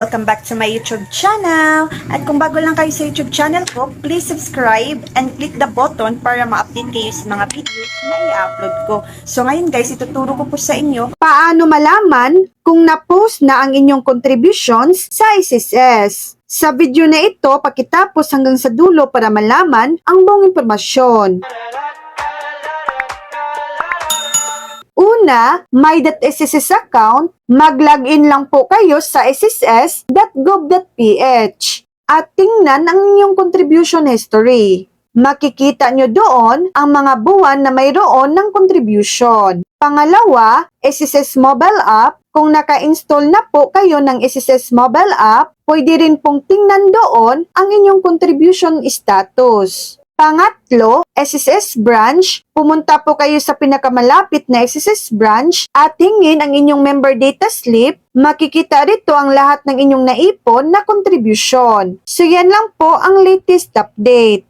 Welcome back to my YouTube channel. At kung bago lang kayo sa YouTube channel ko, please subscribe and click the button para ma-update kayo sa mga videos na i-upload ko. So ngayon guys, ituturo ko po sa inyo paano malaman kung na-post na ang inyong contributions sa SSS. Sa video na ito, pakitapos hanggang sa dulo para malaman ang buong impormasyon. Una, my.sss account, mag-login lang po kayo sa sss.gov.ph at tingnan ang inyong contribution history. Makikita nyo doon ang mga buwan na mayroon ng contribution. Pangalawa, SSS Mobile App. Kung naka-install na po kayo ng SSS Mobile App, pwede rin pong tingnan doon ang inyong contribution status. Pangatlo, SSS branch. Pumunta po kayo sa pinakamalapit na SSS branch at tingin ang inyong member data slip. Makikita rito ang lahat ng inyong naipon na contribution. So yan lang po ang latest update.